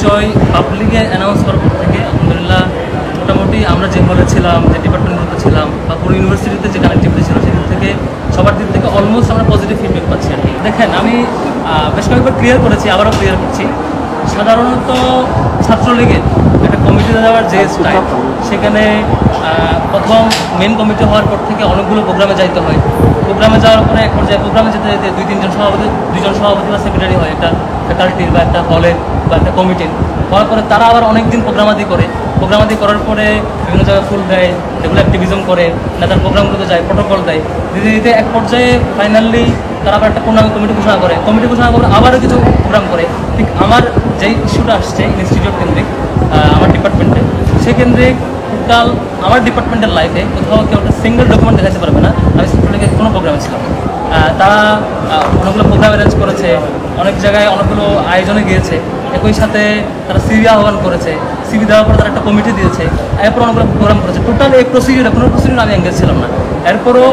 পরিচয় পাবলিকে অ্যানাউন্স করার পর থেকে আলহামদুলিল্লাহ মোটামুটি আমরা যে হলে ছিলাম, যে ডিপার্টমেন্টগুলোতে ছিলাম বা পুরো ইউনিভার্সিটিতে যে কানেক্টিভিটি ছিল সেদিক থেকে সবার দিক থেকে অলমোস্ট আমরা পজিটিভ ফিডব্যাক পাচ্ছি আর কি। দেখেন, আমি বেশ কয়েকবার ক্লিয়ার করেছি, আবারও ক্লিয়ার করছি। সাধারণত ছাত্রলীগের একটা কমিটিতে যাওয়ার যে স্টাইল, সেখানে প্রথম মেন কমিটি হওয়ার পর থেকে অনেকগুলো প্রোগ্রামে যাইতে হয়। প্রোগ্রামে যাওয়ার পরে এক পর্যায়ে প্রোগ্রামে যেতে যেতে দুজন সভাপতি বা সেক্রেটারি হয় একটা ফ্যাকাল্টির বা একটা হলের বা একটা কমিটির। হওয়ার পরে তারা আবার অনেক দিন প্রোগ্রামাদি করে, প্রোগ্রামাদি করার পরে বিভিন্ন জায়গায় ফুল দেয়, রেগুলার অ্যাক্টিভিজম করে, নেতার প্রোগ্রামগুলোতে যায়, প্রোটোকল দেয়। দিতে দিতে এক পর্যায়ে ফাইনালি তারা আবার একটা পূর্ণাঙ্গ কমিটি ঘোষণা করে, আবারও কিছু প্রোগ্রাম করে। ঠিক আমার যেই ইস্যুটা আসছে ইনস্টিটিউট কেন্দ্রিক আমার ডিপার্টমেন্টে, সেকেন্দ্রিক টোটাল আমার ডিপার্টমেন্টের লাইফে কোথাও কেউ একটা সিঙ্গেল ডকুমেন্ট দেখাতে পারবে না আমি ছাত্রলীগের কোনো প্রোগ্রামে ছিলাম। তারা অনেকগুলো প্রোগ্রাম অ্যারেঞ্জ করেছে, অনেক জায়গায় অনেকগুলো আয়োজনে গিয়েছে, একই সাথে তারা সিভি আহ্বান করেছে, সিভি দেওয়ার পর তারা একটা কমিটি দিয়েছে, এরপর অনেকগুলো প্রোগ্রাম করেছে। টোটাল এই প্রসিডিউরে কোনো প্রসিডিউর আমি এঙ্গেজ ছিলাম না। এরপরও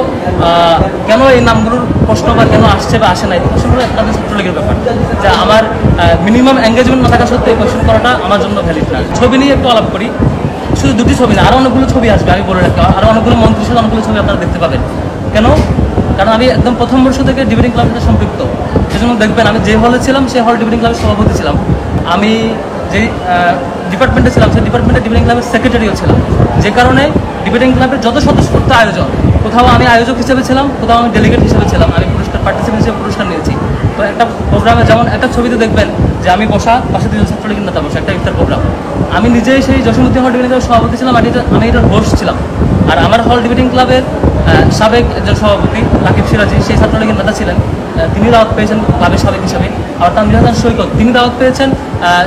কেন এই নামগুলোর প্রশ্ন বা কেন আসছে বা আসে নাই, আসলে তাদের ছাত্রলীগের ব্যাপার, যা আমার মিনিমাম এঙ্গেজমেন্ট না থাকা সত্ত্বেও কোয়েশ্চেন করাটা আমার জন্য ভ্যালিড না। ছবি নিয়ে একটু আলাপ করি, শুধু দুটি ছবি না, আরও অনেকগুলো ছবি আসবে, আমি বলে রাখি। আরও অনেকগুলো মন্ত্রীর সাথে অনেকগুলো ছবি আপনারা দেখতে পাবেন। কেন? কারণ আমি একদম প্রথম বর্ষ থেকে ডিবেটিং ক্লাবের সাথে সম্পৃক্ত। সেজন্য দেখবেন আমি যে হলে ছিলাম সেই হল ডিবেটিং ক্লাবের সভাপতি ছিলাম। আমি যে ডিপার্টমেন্টে ছিলাম সেই ডিপার্টমেন্টে ডিবেটিং ক্লাবের সেক্রেটারিও ছিলাম। যে কারণে ডিবেটিং ক্লাবের যত স্বতঃস্ফূর্ত আয়োজন, কোথাও আমি আয়োজক হিসেবে ছিলাম, কোথাও আমি ডেলিগেট হিসেবে ছিলাম, আমি পার্টিসিপেন্ট হিসেবে পুরস্কার নিয়েছি। তো একটা প্রোগ্রামে যেমন একটা ছবিতে দেখবেন যে আমি বসা, পাশে দুজন ছাত্রলীগের নেতা বসা, একটা ইফতার প্রোগ্রাম। আমি নিজেই সেই জসীমউদ্দিন হল ডিবেটিং ক্লাবের সভাপতি ছিলাম, আমি এটার হোস্ট ছিলাম। আর আমার হল ডিবেটিং ক্লাবের সাবেক একজন সভাপতি রাকিব সিরাজি, সেই ছাত্রলীগের নেতা ছিলেন, তিনি দাওয়াত পেয়েছেন ক্লাবের সাবেক হিসাবে। আর তানভীর হাসান সৈকত, তিনি দাওয়াত পেয়েছেন,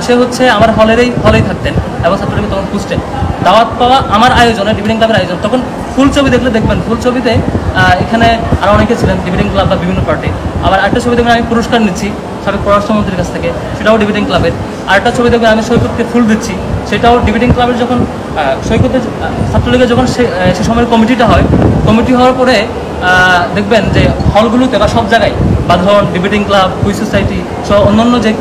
সে হচ্ছে আমার হলেই থাকতেন এবং ছাত্রলীগ তখন খুঁজতেন। দাওয়াত পাওয়া আমার আয়োজনে, ডিবেটিং ক্লাবের আয়োজন, তখন ফুল ছবি দেখলে দেখবেন, ফুল ছবিতে এখানে আরও অনেকে ছিলেন ডিবেটিং ক্লাব বা বিভিন্ন পার্টি। আবার একটা ছবি দেখবেন আমি পুরস্কার নিচ্ছি সাবেক পররাষ্ট্রমন্ত্রীর কাছ থেকে, সেটাও ডিবেটিং ক্লাবের। আরেকটা ছবি দেখবেন আমি সৈকতকে ফুল দিচ্ছি, সেটাও ডিবেটিং ক্লাবের। যখন সৈকতের ছাত্রলীগের যখন সে সময়ের কমিটিটা হয়, কমিটি হওয়ার পরে দেখবেন যে হলগুলোতে বা সব জায়গায় বাঁধন, ডিবেটিং ক্লাব, কুইজ সোসাইটি সহ অন্যান্য যে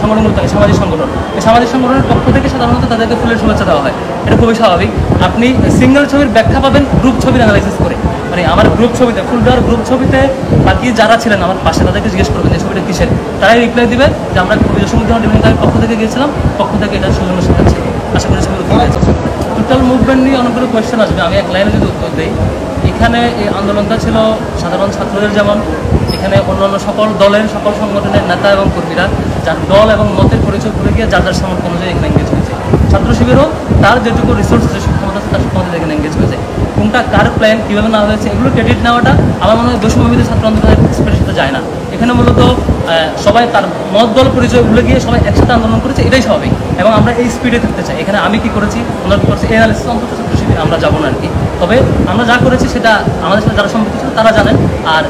সংগঠনগুলো থাকে, সামাজিক সংগঠন, এই সামাজিক সংগঠনের পক্ষ থেকে সাধারণত তাদেরকে ফুলের শুভেচ্ছা দেওয়া হয়। এটা খুবই স্বাভাবিক। আপনি সিঙ্গেল ছবির ব্যাখ্যা পাবেন গ্রুপ ছবির অ্যানালাইসিস করে। মানে আমার গ্রুপ ছবিতে, ফুল দেওয়ার গ্রুপ ছবিতে বাকি যারা ছিলেন আমার পাশে, তাদেরকে জিজ্ঞেস করবেন যে ছবিটা কিসের, তারাই রিপ্লাই দিবে যে আমরা জসীমউদ্দিন ডিবেটিং ক্লাবের পক্ষ থেকে গিয়েছিলাম, পক্ষ থেকে এটা সৌজন্য শেখাচ্ছি। আশা করি ছবির উত্তর দিয়েছে। টোটাল মুভমেন্ট নিয়ে অনেকগুলো কোয়েশ্চেন আসবে, আমি এক লাইনে যদি উত্তর দিই। এখানে এই আন্দোলনটা ছিল সাধারণ ছাত্রদের যেমন, এখানে অন্যান্য সকল দলের, সকল সংগঠনের নেতা এবং কর্মীরা যার দল এবং মতের পরিচয় করে গিয়ে যার যার সামর্থ্য অনুযায়ী এখানে এঙ্গেজ হয়েছে। ছাত্র শিবিরও তার যেটুকু রিসোর্স আছে, সক্ষমতা আছে, তার সক্ষমতা এখানে এঙ্গেজ হয়েছে। কোনটা কার প্ল্যান, কীভাবে না হয়েছে, এগুলো ক্রেডিট নেওয়াটা আমার মনে হয় বৈষম্যবিরোধী ছাত্র আন্দোলনের স্পেশালের সাথে যায় না। এখানে মূলত সবাই তার মত দল পরিচয় ভুলে গিয়ে সবাই একসাথে আন্দোলন করেছে, এটাই স্বাভাবিক। এবং আমরা এই স্পিডে থাকতে চাই। এখানে আমি কি করেছি, ওনার কী করেছে, এই অ্যানালিসিস অন্তত ছাত্র শিবির আমরা যাবো না আর কি। তবে আমরা যা করেছি সেটা আমাদের সাথে যারা সম্পৃক্ত ছিল তারা জানেন। আর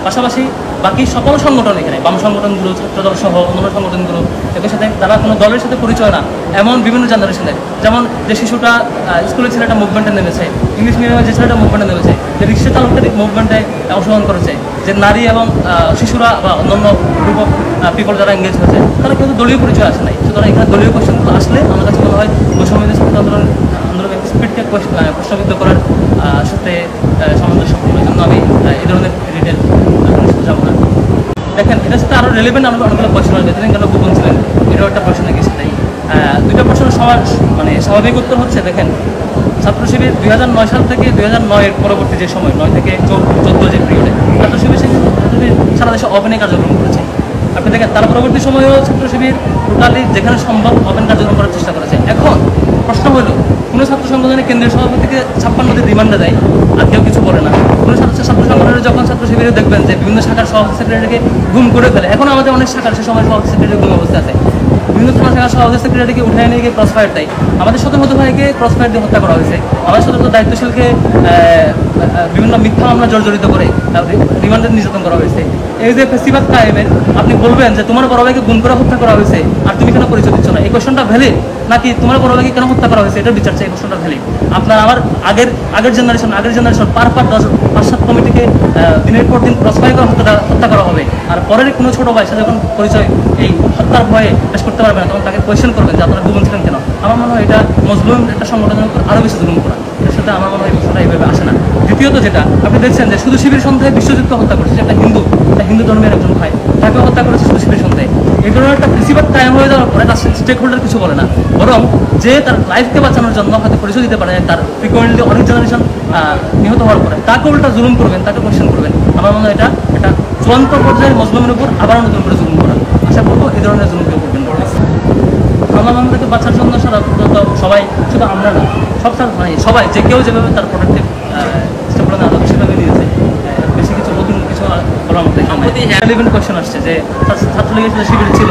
পাশাপাশি বাকি সকল সংগঠন, এখানে বাম সংগঠনগুলো, ছাত্রদল সহ অন্যান্য সংগঠনগুলো, এদের সাথে তারা কোনো দলের সাথে পরিচয় না, এমন বিভিন্ন জেনারেশনের, যেমন যে শিশুটা স্কুলের ছেলেটা মুভমেন্টে নেমেছে, ইংলিশ মিডিয়ামের যে ছেলেটা মুভমেন্টে নেমেছে, যে রিক্সা চালকটা মুভমেন্টে অংশগ্রহণ করেছে, যে নারী এবং শিশুরা বা অন্যান্য গ্রুপ অফ পিপল যারা এঙ্গেজ হয়েছে, তারা কিন্তু দলীয় পরিচয় আসে নাই। সুতরাং এখানে দলীয় কোয়েশ্চেনগুলো আসলে আমার কাছে মনে হয় বৈষম্যবিরোধী ছাত্র আন্দোলনের স্পিডকে প্রশ্নবিদ্ধ করার সাথে সামঞ্জস্যপূর্ণ। এই জন্য আমি এই ধরনের ডিটেল যাবো না। দেখেন, এটার সাথে আরও রেলেভেন্ট অনেকগুলো কোয়েশ্চেন আসবে। যেদিন কেন গোপন ছিলেন, এটাও একটা প্রশ্ন গেছে। তাই দুইটা প্রশ্নের মানে স্বাভাবিক উত্তর হচ্ছে, দেখেন ছাত্র শিবির 2009 সাল থেকে 2009-এর পরবর্তী যে সময়, 9 থেকে 14 যে পিরিয়ডে ছাত্র শিবির সারা দেশে ওপেনে কার্যক্রম করেছে। আপনি দেখেন তার পরবর্তী সময়েও ছাত্র শিবির টোটালি যেখানে সম্ভব ওপেন কার্যক্রম করার চেষ্টা করেছে। এখন প্রশ্ন হলো, কোনো ছাত্র সংগঠনের কেন্দ্রীয় সভাপতিকে 56 দিন রিমান্ডে দেয় আর কেউ কিছু বলে না। কোনো ছাত্র সংগঠনের যখন ছাত্র শিবিরে দেখবেন যে বিভিন্ন শাখার সভাপতি সেক্রেটারিকে গুম করে ফেলে, এখন আমাদের অনেক শাখার সে সময় সভাপতি সেক্রেটারি গুম অবস্থা আছে, বিভিন্ন শাখার সভাপতি সেক্রেটারিকে উঠে নিয়ে গিয়ে ক্রস ফায়ার দেয়। আমাদের শত ভাইকে ক্রস ফায়ার দিয়ে হত্যা করা হয়েছে। আমাদের শত দায়িত্বশীলকে বিভিন্ন মিথ্যা মামলা জর্জরিত করে রিমান্ডে নির্যাতন করা হয়েছে। এই যে ফেসিবাদ কায়েমের, আপনি বলবেন যে তোমার বড় ভাইকে গুম করে হত্যা করা হয়েছে, আর তুমি কেন পরিচয় দিচ্ছ না? এই কোয়েশনটা ভ্যালিড, নাকি তোমার বড় ভাইকে কেন হত্যা করা হয়েছে এটার বিচার চাই, এই কোয়েশনটা ভ্যালিড। আপনার আমার আগের জেনারেশন পার 5-7 কমিটিকে দিনের পর দিন ক্রসফায়ার করে হত্যা করা হবে, আর পরের কোনো ছোট ভাই সে যখন পরিচয় এই হত্যার ভয়ে পেশ করতে পারবে না, তখন তাকে কোয়েশ্চেন করবেন যে আপনারা গোপন ছিলেন কেন। আমার মনে হয় এটা মজলুম একটা সংগঠনের উপর আরও বেশি জুলুম করা, এর সাথে আমার মনে হয় বিষয়টা এইভাবে আসে না। দ্বিতীয়ত যেটা আপনি দেখছেন যে শুধু শিবির সন্ধ্যায় বিশ্বযুদ্ধ হত্যা করেছে, একটা হিন্দু ধর্মের একজন ভাই, তাকে হত্যা করেছে শুধু শিবির সন্ধ্যায়। এই ধরনের একটা প্রিন্সিপাল কায়েম হয়ে যাওয়ার পরে তার স্টেক হোল্ডার কিছু বলে না, বরং যে তার লাইফকে বাঁচানোর জন্য হয়তো পরিচয় দিতে পারে, তার ফ্রিকোয়েন্টলি অনেক জেনারেশন নিহত হওয়ার পরে তাকে উল্টা জুলুম করবেন, তাকে কোয়েশ্চেন করবেন। আমার মনে হয় এটা একটা চূড়ান্ত পর্যায়ে মজলুমের উপর আবার নতুন করে জুলুম করা। আশা করবো এই ধরনের জুলুম কেউ করবেন। হামলা মামলা থেকে বাঁচার জন্য সবাই, শুধু আমরা না, সবাই যে কেউ যেভাবে তার প্রোডাক্টিভ স্টেপগুলো নেওয়া যাবে সেভাবে নিয়েছে। বেশি কিছু নতুন কিছু বলার মতো রিলেভেন্ট কোয়েশ্চেন আসছে যে ছাত্রলীগের সাথে শিবির ছিল,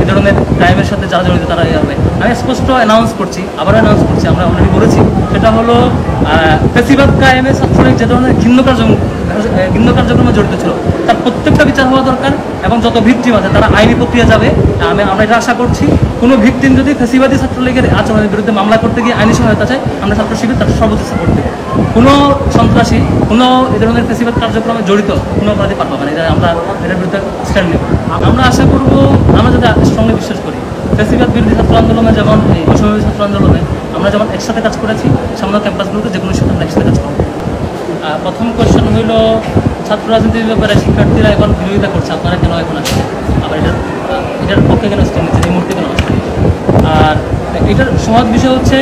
এই ধরনের ক্রাইমের সাথে যারা জড়িত তারা এই হবে। আমি স্পষ্ট অ্যানাউন্স করছি, আমরা অলরেডি বলেছি, সেটা হলো ফেসিবাদ ক্রাইমে ছাত্রলীগ যে ধরনের ঘৃণ্য কার্যক্রমে জড়িত ছিল তার প্রত্যেকটা বিচার হওয়া দরকার, এবং যত ভিকটিম আছে তারা আইনি প্রক্রিয়া যাবে। আমরা এটা আশা করছি, কোনো ভিকটিম যদি ফেসিবাদী ছাত্রলীগের আচরণের বিরুদ্ধে মামলা করতে গিয়ে আইনি সহায়তা চায়, আমরা ছাত্র শিবির তার সর্বোচ্চ সাপোর্ট দেব। কোনো সন্ত্রাসী, কোনো এই ধরনের ফেসিবাদ কার্যক্রমে জড়িত কোনো অপরাধী পার পাবে না, এটা আমরা এটার বিরুদ্ধে স্ট্যান্ড নেব। আমরা আশা করবো, আমরা যদি স্ট্রংলি বিশ্বাস করি, ফেসিবাদ বিরোধী ছাত্র আন্দোলনে যেমন এই বৈষম্যবিরোধী ছাত্র আন্দোলনে আমরা যেমন একসাথে কাজ করেছি, সামনে ক্যাম্পাসগুলোতে যে কোনো শিক্ষা আমরা একসাথে কাজ করবো। প্রথম কোয়েশ্চেন হইল ছাত্র রাজনীতির ব্যাপারে শিক্ষার্থীরা এখন বিরোধিতা করছে, আপনারা কেন এখন আসছেন, আবার এটার পক্ষে কেন স্ট্যান্ড নিচ্ছেন, এই মুহূর্তে কেন আসছেন? আর এটার সহজ বিষয় হচ্ছে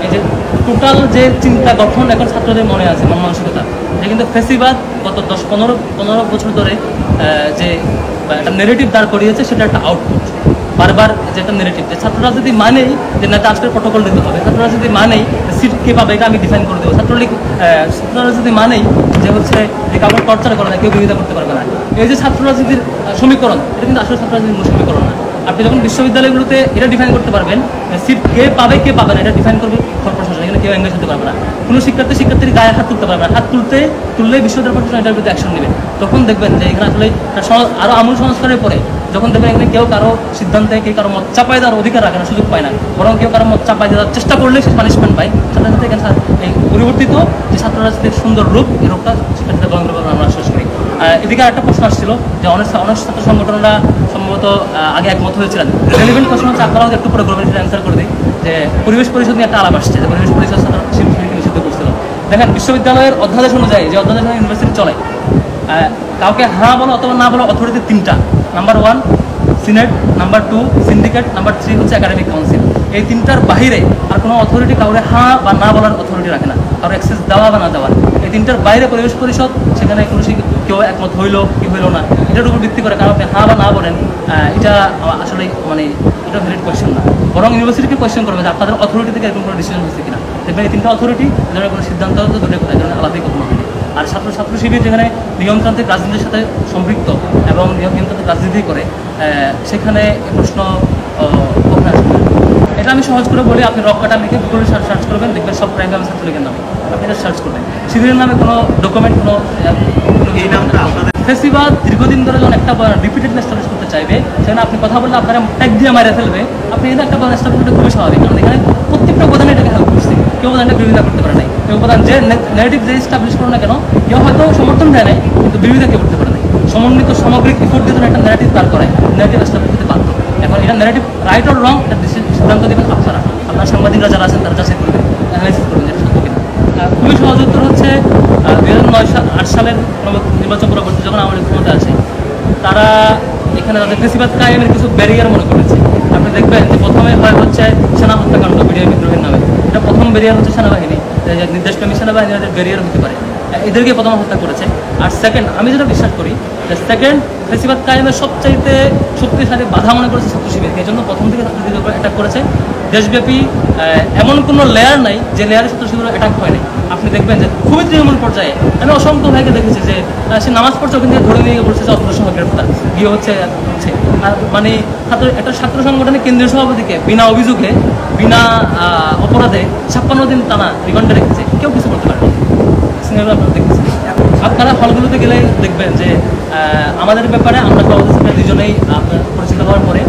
এই যে টোটাল যে চিন্তা গঠন এখন ছাত্রদের মনে আছে, মন মানসিকতা, এটা কিন্তু ফেসিবাদ গত 10-15 বছর ধরে যে একটা নেগেটিভ দাঁড় করিয়েছে, সেটা একটা আউটপুট। বারবার যে একটা নেগেটিভ, যে ছাত্র রাজনীতি মানেই যে নেতা আজকের প্রটোকল দিতে হবে, ছাত্র রাজনীতি মানেই সিট কে পাবে এটা আমি ডিফাইন করে দেবো, ছাত্র রাজনীতি মানেই যে হচ্ছে যে কাউকে টর্চার করে না, কেউ বিরোধিতা করতে পারবে না। এই যে ছাত্র রাজনীতির সমীকরণ, এটা কিন্তু আসলে ছাত্র রাজনীতির মূল সমীকরণ না। আপনি যখন বিশ্ববিদ্যালয়গুলোতে এটা ডিফাইন করতে পারবেন, সিট কে পাবে কে পাবে না, এটা ডিফাইন করবে প্রশাসন, এখানে কেউ এঙ্গেজ হতে পারবে না। কোনো শিক্ষার্থীর গায়ে হাত তুলতে পারবে না, হাত তুললেই বিশ্ববিদ্যালয় প্রশাসন এটার বিরুদ্ধে অ্যাকশন নেবে। তখন দেখবেন যে এখানে আসলে আরও আমূল সংস্কারের পরে যখন দেখবেন এখানে কেউ কারো সিদ্ধান্তে কেউ কারো মত চাপাই দেওয়ার অধিকার রাখে না, সুযোগ পায় না, বরং কেউ কারো মত চাপাই দেওয়ার চেষ্টা করলে সে পানিশমেন্ট পায়। সাথে সাথে এখানে এই পরিবর্তিত যে ছাত্র রাজনীতির সুন্দর রূপ, এই রূপটা শিক্ষার্থীরা গ্রহণ করবে আমরা আশ্বাস করি। এদিকে একটা প্রশ্ন আসছিল যে অনেক ছাত্র সংগঠনরা সম্ভবত আগে একমত হয়েছিলেন। রেলিভেন্ট প্রশ্ন হচ্ছে, আপনারা একটু পরে করবেন, সেটা অ্যান্সার করে দিই যে পরিবেশ পরিষদ নিয়ে একটা আলাপ আসছে, যে পরিবেশ পরিষদ শিবিরকে নিষিদ্ধ করছিল। দেখেন বিশ্ববিদ্যালয়ের অধ্যাদেশ অনুযায়ী, যে অধ্যাদেশ ইউনিভার্সিটি চলে, কাউকে হ্যাঁ বলো অথবা না বলো অথরিটি 3টা। Number 1 senate, number 2 syndicate, number 3 হচ্ছে একাডেমিক কাউন্সিল। এই 3টার বাহিরে আর কোনো অথরিটি কাউরে হ্যাঁ বা না বলার অথরিটি রাখে না, কারো অ্যাক্সেস দেওয়া বা না দেওয়ার। এই 3টার বাইরে পরিবেশ পরিষদ, সেখানে কোনো কেউ একমত হইলো কি হইলো না এটার উপর ভিত্তি করে, কারণ আপনি হ্যাঁ বা না বলেন, এটা আসলে এটা ভ্যালিড কোয়েশ্চেন না, বরং ইউনিভার্সিটিকে কোয়েশ্চেন করবে যে আপনাদের অথরিটি থেকে এরকম কোনো ডিসিশন হচ্ছে কিনা। দেখবেন এই 3টা অথরিটি এদের কোনো সিদ্ধান্ত দূরে কোথায় আলাদাই কখনো হয়নি। আর ছাত্র শিবির যেখানে নিয়মতান্ত্রিক রাজনীতির সাথে সম্পৃক্ত এবং নিয়মতান্ত্রিক রাজনীতি করে, সেখানে প্রশ্ন কখনো আসবে না। এটা আমি সহজ করে বলি, আপনি রক কাটা লিখে গুগলে সার্চ করবেন, দেখবেন সব প্রাইম আমি ছাত্রলীগের নামে, আপনি এটা সার্চ করবেন। শিবিরের নামে কোনো ডকুমেন্ট, কোনো ফেসিবাদ দীর্ঘদিন ধরে যখন একটা রিপিটেডলি এস্টাবলিশ করতে চাইবে, সেখানে আপনি কথা বললে আপনারা ট্যাগ দিয়ে মারে ফেলবে, আপনি এটা একটা এস্টাবলিশ করতে খুবই স্বাভাবিক, কারণ এখানে প্রত্যেকটা উপাদানে এটাকে হেল্প করছে, কেউ উপাদানটা বিরোধিতা করতে পারে নাই। এই উপাদান যে ন্যারেটিভ যে এস্টাবলিশ করো না কেন, কেউ হয়তো সমর্থন দেয় নাই, কিন্তু বিরোধিতা কেউ করতে পারে নাই। সমন্বিত সামগ্রিক ইফোর্ট দিয়ে একটা ন্যারেটিভ দাঁড় করায়, ন্যারেটিভ এস্টাবলিশ করতে বাধ্য। এখন এটা ন্যারেটিভ রাইট অর রং, এটা সিদ্ধান্ত দেবেন আপনারা, আপনার সাংবাদিকরা যারা আছেন তারা যাচাই করবেন, অ্যানালাইসিস করবেন যেটা সত্য কিনা। খুবই সহজ উত্তর হচ্ছে 2009-8 সালের নির্বাচন পরবর্তী যখন আমাদের ক্ষমতা আছে, তারা এখানে তাদের ফেসিবাদ কায়েমের কিছু ব্যারিয়ার মনে করেছে। আপনি দেখবেন যে প্রথমে হচ্ছে সেনা হত্যাকাণ্ড, বিডিআর বিদ্রোহের নামে, এটা প্রথম ব্যারিয়ার হচ্ছে সেনাবাহিনী, নির্দেশপ্রেমী সেনাবাহিনী এদের ব্যারিয়ার হতে পারে, এদেরকে প্রথম হত্যা করেছে। আর সেকেন্ড, আমি যেটা বিশ্বাস করি যে সেকেন্ড ফেসিবাদ কায়েমের সবচাইতে শক্তিশালী বাধা মনে করেছে ছাত্র শিবিরকে, এই জন্য প্রথম থেকে ছাত্রদের উপর অ্যাটাক করেছে। দেশব্যাপী এমন কোনো লেয়ার নাই যে লেয়ারে ছাত্র শিবির অ্যাটাক হয় নাই। আপনি দেখবেন যে খুবই তৃণমূল পর্যায়ে আমি অসংখ্য ভাইকে দেখেছি যে সে নামাজ পড়ছে, ওখান থেকে ধরে নিয়ে বলছে যে অস্ত্র সহ গ্রেফতার গিয়ে হচ্ছে। আর একটা ছাত্র সংগঠনের কেন্দ্রীয় সভাপতিকে বিনা অভিযোগে, বিনা অপরাধে 56 দিন টানা রিমান্ডে রেখেছে, কেউ কিছু করতে পারেনি। আপনারা দেখেছেন, আপনারা হলগুলোতে গেলে দেখবেন যে আমাদের ব্যাপারে আমরা সভাপতি দুজনেই পরিচিত হওয়ার পরে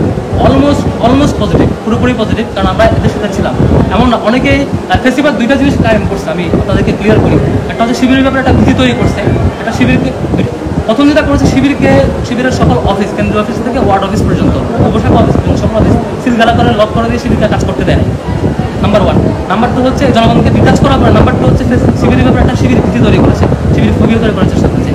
অলমোস্ট অলমোস্ট পজিটিভ, পুরোপুরি পজিটিভ, কারণ আমরা এদের সাথে ছিলাম। এমন না, অনেকেই ফেসিবাদ দুইটা জিনিস কায়েম করছে, আমি আপনাদেরকে ক্লিয়ার করি। একটা হচ্ছে শিবিরের ব্যাপারে একটা ভীতি তৈরি করছে, একটা শিবিরকে প্রথম যেটা করেছে শিবিরের সকল অফিস, কেন্দ্রীয় অফিস থেকে ওয়ার্ড অফিস পর্যন্ত, উপশাখা অফিস পর্যন্ত সকল অফিস সিলগালা করে লক করে দিয়ে শিবিরকে কাজ করতে দেয় নাম্বার 1। নাম্বার 2 হচ্ছে জনগণকে বিকাশ করা পরে নাম্বার 2 হচ্ছে শিবিরের ব্যাপারে একটা শিবির ভীতি তৈরি করেছে, শিবির ফোবিয়া তৈরি করার চেষ্টা করেছে।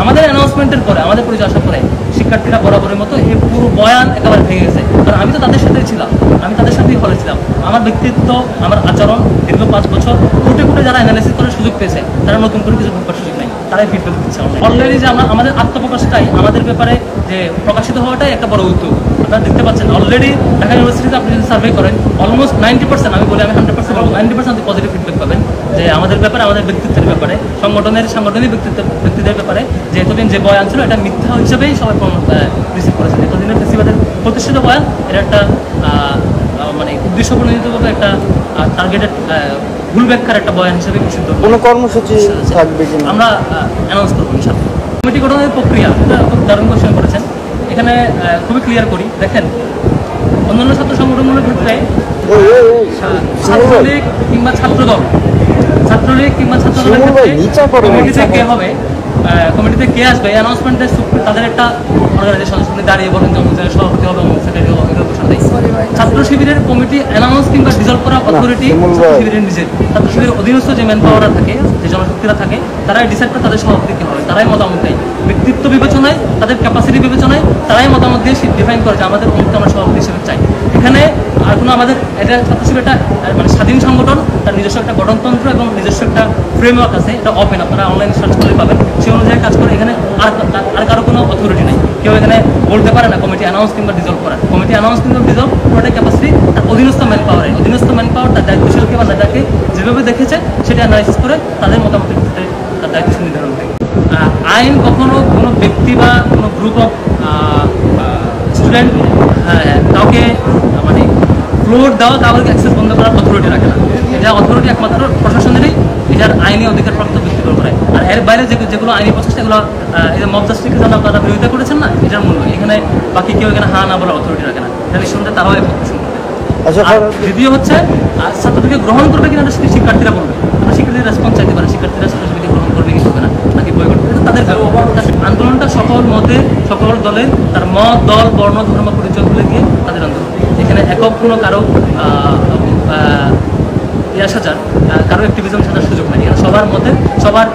আমাদের অ্যানাউন্সমেন্টের পরে, আমাদের পরিচয় আসার পরে শিক্ষার্থীরা বরাবরের মতো এই পুরো বয়ান একেবারে ভেঙে গেছে, কারণ আমি তো তাদের সাথেই ছিলাম, আমি তাদের সাথেই হলে ছিলাম। আমার ব্যক্তিত্ব, আমার আচরণ দীর্ঘ 5 বছর কুটে কুটে যারা অ্যানালাইসিস করার সুযোগ পেয়েছে, তারা নতুন করে কিছু ভাববার সুযোগ নেই, তারাই ফিডব্যাক দিচ্ছে। অলরেডি যে আমাদের আত্মপ্রকাশটাই, আমাদের ব্যাপারে যে প্রকাশিত হওয়াটাই একটা বড় উদ্যোগ। আপনারা দেখতে পাচ্ছেন অলরেডি ঢাকা ইউনিভার্সিটিতে আপনি যদি সার্ভে করেন, অলমোস্ট 90%, আমি বলি, আমি 100% বলবো, 90% পজিটিভ ফিডব্যাক পাবেন যে আমাদের ব্যাপারে, আমাদের ব্যক্তিত্বের ব্যাপারে, সাংগঠনিক ব্যক্তিদের ব্যাপারে যে এতদিন যে বয়ান ছিল এটা মিথ্যা হিসেবেই সবাই রিসিভ করেছে। এতদিনের ফেসিবাদের প্রতিষ্ঠিত বয়ান এটা একটা মানে উদ্দেশ্য প্রণোদিতভাবে একটা টার্গেটেড ভুল ব্যাখ্যার একটা বয়ান হিসেবে নিষিদ্ধ। কোনো কর্মসূচি থাকবে কিনা আমরা অ্যানাউন্স করবো ইনশাআল্লাহ। কমিটি গঠনের প্রক্রিয়া, এটা খুব দারুণ কোশ্চেন করেছেন। এখানে খুবই ক্লিয়ার করি, দেখেন অন্যান্য ছাত্র সংগঠনগুলোর ক্ষেত্রে ছাত্রলীগ কিংবা ছাত্রদল, ছাত্রলীগ কিংবা ছাত্রদলের ক্ষেত্রে কমিটিতে কে হবে, কমিটিতে কে আসবে, এই অ্যানাউন্সমেন্টের তাদের একটা অর্গানাইজেশন দাঁড়িয়ে বলেন যে অমুক সভাপতি হবে, অমুক সেক্রেটারি হবে, ছাত্র শিবিরের কমিটি অ্যানাউন্স কিংবা ডিজলভ করার অথরিটি শিবিরের নিজের, ছাত্র শিবিরের অধীনস্থ যে ম্যান পাওয়াররা থাকে, যে জনশক্তিরা থাকে, তারাই ডিসাইড করে তাদের সভাপতি কে হবে, তারাই মতামত দেয়, ব্যক্তিত্ব বিবেচনায়, তাদের ক্যাপাসিটি বিবেচনায় তারাই মতামত দিয়ে ডিফাইন করে যে আমাদের অমুককে আমরা সভাপতি হিসেবে চাই। এখানে আর কোনো আমাদের এটা ছাত্র শিবির একটা মানে স্বাধীন সংগঠন, তার নিজস্ব একটা গঠনতন্ত্র এবং নিজস্ব একটা ফ্রেমওয়ার্ক আছে, এটা ওপেন, আপনারা অনলাইনে সার্চ করে পাবেন, সেই অনুযায়ী কাজ করে। এখানে আর কারো কোনো অথরিটি নেই, কেউ এখানে বলতে পারে না কমিটি অ্যানাউন্স কিংবা ডিজলভ করা। কমিটি অ্যানাউন্স কিংবা ডিজলভ পুরোটাই ক্যাপাসিটি তার অধীনস্থ ম্যান পাওয়ার তার দায়িত্বশীলকে বা নেতাকে যেভাবে দেখেছে সেটা অ্যানালাইসিস করে তাদের মতামতের ক্ষেত্রে তার দায়িত্বশীল নির্ধারণ করে। আইন কখনো কোনো ব্যক্তি বা কোনো গ্রুপ অফ স্টুডেন্ট কাউকে মানে ফ্লোর দেওয়া, কাউকে অ্যাক্সেস বন্ধ করার অথরিটি রাখে না। এটা অথরিটি একমাত্র প্রশাসনেরই এটার আইনি অধিকারপ্রাপ্ত ব্যক্তির উপরে। আর এর বাইরে যেগুলো আইনি প্রচেষ্টা, এগুলো এই যে মব জাস্টিসকে যেন আপনারা বিরোধিতা করেছেন না, এটার মূল্য এখানে বাকি কেউ এখানে হা না বলার অথরিটি রাখে না, এটা নিঃসন্দেহে তারাও একমাত্র। দ্বিতীয় হচ্ছে ছাত্রদেরকে গ্রহণ করবে কিনা সেটি শিক্ষার্থীরা বলবে। আমরা শিক্ষার্থীদের রেসপন্স চাইতে পারি, শিক্ষার্থীরা ছাত্রছাত্রীকে গ্রহণ করবে কি করবে না, নাকি বয়কট করবে, তাদের আন্দোলনটা সকল মতে, সকল দলের তার মত, দল, বর্ণ, ধর্ম পরিচয় ভুলে গিয়ে তাদের আন্দোলন। এখানে একক কোনো কারো কারো অ্যাক্টিভিজম সাজার সুযোগ নেই। এখানে সবার মধ্যে, সবার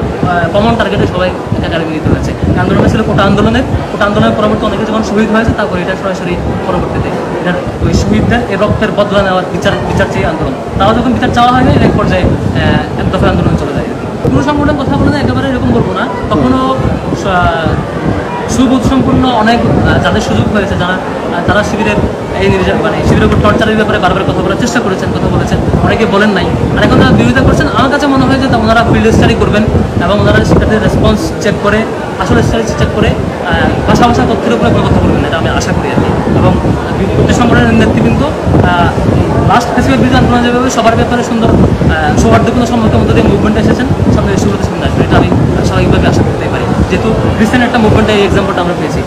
কমন টার্গেটে সবাই একাডেমি মিলিত হয়েছে। আন্দোলন ছিল কোটা আন্দোলনের পরবর্তী অনেকে যখন শহীদ হয়েছে, তারপর এটা সরাসরি পরবর্তীতে এটার ওই শহীদদের এর রক্তের বদলা নেওয়ার বিচার চেয়ে আন্দোলন। তাও যখন বিচার চাওয়া হয়নি, এক পর্যায়ে এক দফা আন্দোলন চলে যায়। পুরো সংগঠনের কথা বলে একেবারে এরকম বলবো না, কখনো সুবোধ সম্পূর্ণ অনেক যাদের সুযোগ হয়েছে, যারা শিবিরের এই মানে শিবিরের উপর টর্চারের ব্যাপারে বারবার কথা বলার চেষ্টা করেছেন, কথা বলেছেন, অনেকে বলেন নাই। আর এখন তারা বিরোধিতা করছেন। আমার কাছে মনে হয় যে ওনারা ফিল্ড স্টাডি করবেন এবং ওনারা শিক্ষার্থীদের রেসপন্স চেক করে, আসলে স্টাডি চেক করে ভাষা তথ্যের উপরে কথা বলবেন, এটা আমি আশা করি আর কি। এবং প্রত্যেক সংগঠনের নেতৃবৃন্দ লাস্ট ফেসিবাদ বিরোধী আন্দোলন যেভাবে সবার ব্যাপারে সুন্দর সৌহার্দ্যপূর্ণ সম্মতের মধ্যে দিয়ে মুভমেন্টে এসেছেন, সামনে সুবিধা আসবে, এটা আমি স্বাভাবিকভাবে আশা করতেই পারি, যেহেতু রিসেন্ট একটা মুভমেন্টে এই এক্সাম্পলটা আমরা পেয়েছি।